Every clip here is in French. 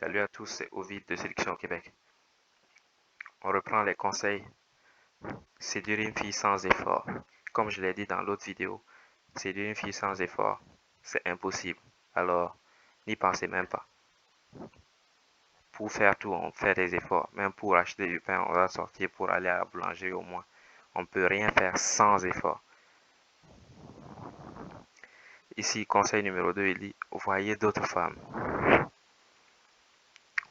Salut à tous, c'est Ovid de Sélection Québec. On reprend les conseils. Séduire une fille sans effort. Comme je l'ai dit dans l'autre vidéo, séduire une fille sans effort, c'est impossible. Alors, n'y pensez même pas. Pour faire tout, on fait des efforts. Même pour acheter du pain, on va sortir pour aller à la boulangerie au moins. On ne peut rien faire sans effort. Ici, conseil numéro 2, il dit, voyez d'autres femmes.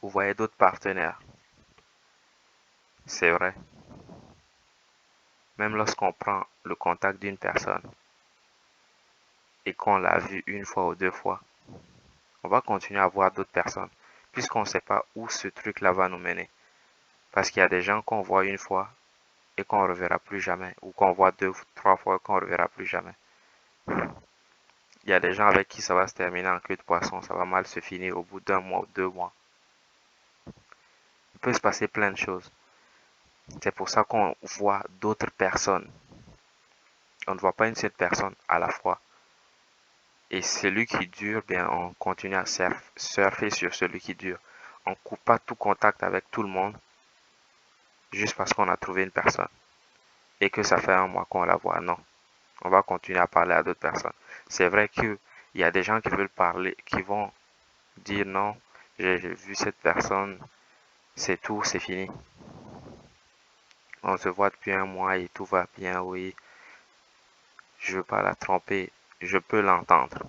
Vous voyez d'autres partenaires. C'est vrai. Même lorsqu'on prend le contact d'une personne et qu'on l'a vue une fois ou deux fois, on va continuer à voir d'autres personnes, puisqu'on ne sait pas où ce truc-là va nous mener. Parce qu'il y a des gens qu'on voit une fois et qu'on ne reverra plus jamais, ou qu'on voit deux, trois fois et qu'on ne reverra plus jamais. Il y a des gens avec qui ça va se terminer en queue de poisson, ça va mal se finir au bout d'un mois ou 2 mois. Il peut se passer plein de choses. C'est pour ça qu'on voit d'autres personnes. On ne voit pas une seule personne à la fois. Et celui qui dure, bien, on continue à surfer sur celui qui dure. On ne coupe pas tout contact avec tout le monde juste parce qu'on a trouvé une personne et que ça fait un mois qu'on la voit. Non, on va continuer à parler à d'autres personnes. C'est vrai qu'il y a des gens qui veulent parler, qui vont dire non, j'ai vu cette personne, c'est tout, c'est fini. On se voit depuis un mois et tout va bien, oui. Je veux pas la tromper, je peux l'entendre.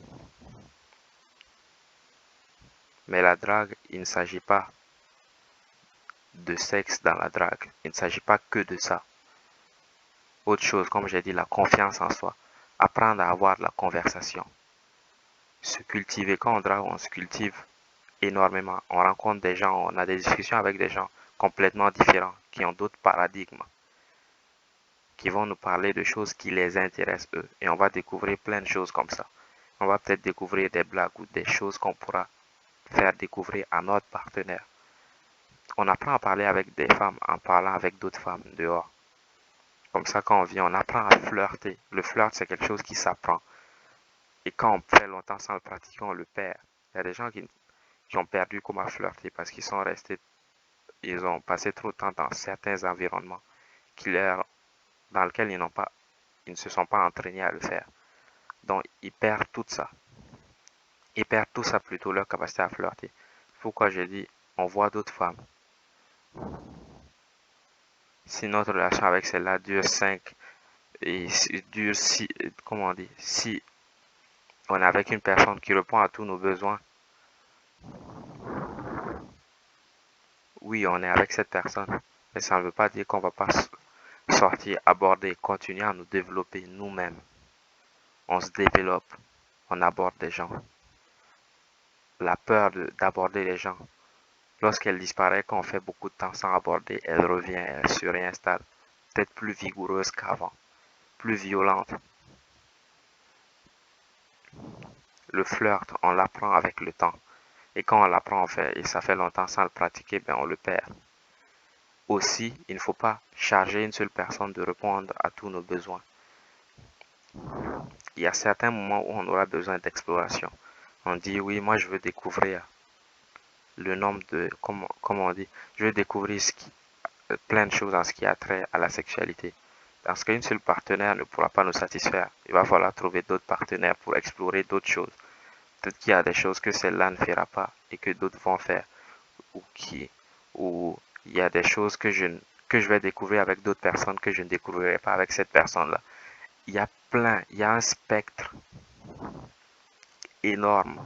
Mais la drague, il ne s'agit pas de sexe dans la drague. Il ne s'agit pas que de ça. Autre chose, comme j'ai dit, la confiance en soi. Apprendre à avoir de la conversation. Se cultiver. Quand on drague, on se cultive énormément. On rencontre des gens, on a des discussions avec des gens complètement différents, qui ont d'autres paradigmes, qui vont nous parler de choses qui les intéressent eux. Et on va découvrir plein de choses comme ça. On va peut-être découvrir des blagues ou des choses qu'on pourra faire découvrir à notre partenaire. On apprend à parler avec des femmes en parlant avec d'autres femmes dehors. Comme ça, quand on vient, on apprend à flirter. Le flirt, c'est quelque chose qui s'apprend. Et quand on fait longtemps sans le pratiquer, on le perd. Il y a des gens qui ont perdu comment flirter parce qu'ils sont restés, ils ont passé trop de temps dans certains environnements dans lesquels ils ne se sont pas entraînés à le faire. Donc, ils perdent tout ça. Ils perdent tout ça plutôt, leur capacité à flirter. Pourquoi je dis, on voit d'autres femmes. Si notre relation avec celle-là dure 5 et dure 6, comment on dit, si on est avec une personne qui répond à tous nos besoins, oui, on est avec cette personne, mais ça ne veut pas dire qu'on va pas sortir, aborder, continuer à nous développer nous-mêmes. On se développe, on aborde des gens. La peur d'aborder les gens, lorsqu'elle disparaît, quand on fait beaucoup de temps sans aborder, elle revient, elle se réinstalle, peut-être plus vigoureuse qu'avant, plus violente. Le flirt, on l'apprend avec le temps. Et quand on l'apprend, on fait, et ça fait longtemps sans le pratiquer, ben on le perd. Aussi, il ne faut pas charger une seule personne de répondre à tous nos besoins. Il y a certains moments où on aura besoin d'exploration. On dit oui, moi je veux découvrir le nombre de, comment on dit, je veux découvrir plein de choses en ce qui a trait à la sexualité. Parce qu'une seule partenaire ne pourra pas nous satisfaire. Il va falloir trouver d'autres partenaires pour explorer d'autres choses. Peut-être qu'il y a des choses que celle-là ne fera pas et que d'autres vont faire. Ou il y a des choses que je vais découvrir avec d'autres personnes que je ne découvrirai pas avec cette personne-là. Il y a un spectre énorme.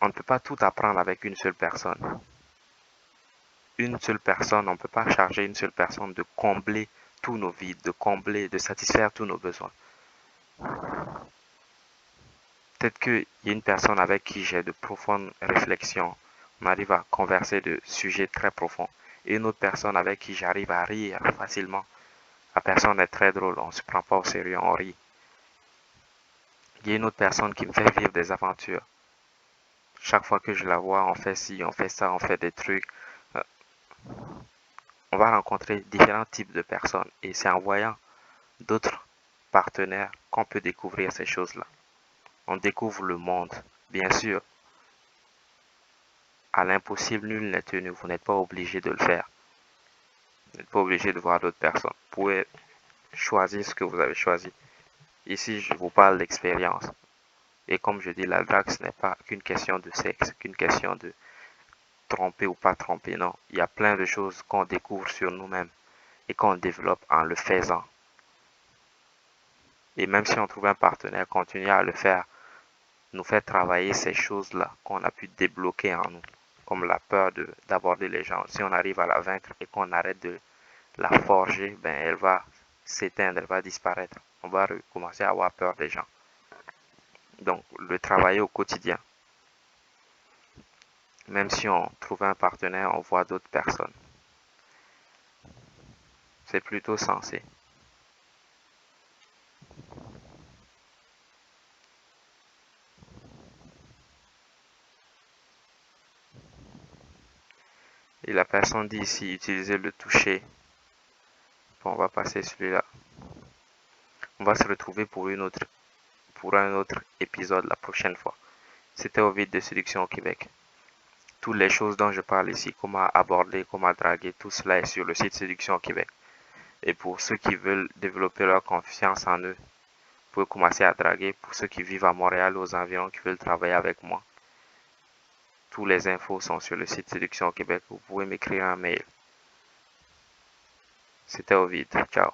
On ne peut pas tout apprendre avec une seule personne. Une seule personne, on ne peut pas charger une seule personne de combler tous nos vides, de combler, de satisfaire tous nos besoins. Peut-être qu'il y a une personne avec qui j'ai de profondes réflexions. On arrive à converser de sujets très profonds. Et une autre personne avec qui j'arrive à rire facilement. La personne est très drôle, on ne se prend pas au sérieux, on rit. Il y a une autre personne qui me fait vivre des aventures. Chaque fois que je la vois, on fait ci, on fait ça, on fait des trucs. On va rencontrer différents types de personnes. Et c'est en voyant d'autres partenaires qu'on peut découvrir ces choses-là. On découvre le monde. Bien sûr, À l'impossible, nul n'est tenu. Vous n'êtes pas obligé de le faire. Vous n'êtes pas obligé de voir d'autres personnes. Vous pouvez choisir ce que vous avez choisi. Ici, je vous parle d'expérience. Et comme je dis, la drague, ce n'est pas qu'une question de sexe, qu'une question de tromper ou pas tromper. Non, il y a plein de choses qu'on découvre sur nous-mêmes et qu'on développe en le faisant. Et même si on trouve un partenaire, continuer à le faire nous fait travailler ces choses-là qu'on a pu débloquer en nous, comme la peur d'aborder les gens. Si on arrive à la vaincre et qu'on arrête de la forger, ben elle va s'éteindre, elle va disparaître. On va recommencer à avoir peur des gens. Donc, le travailler au quotidien. Même si on trouve un partenaire, on voit d'autres personnes. C'est plutôt sensé. Et la personne dit ici, utiliser le toucher. Bon, on va passer celui-là. On va se retrouver pour un autre épisode la prochaine fois. C'était Ovid de Séduction au Québec. Toutes les choses dont je parle ici, comment aborder, comment draguer, tout cela est sur le site Séduction au Québec. Et pour ceux qui veulent développer leur confiance en eux, vous pouvez commencer à draguer. Pour ceux qui vivent à Montréal, aux environs, qui veulent travailler avec moi, toutes les infos sont sur le site Séduction au Québec. Vous pouvez m'écrire un mail. C'était Ovid. Ciao.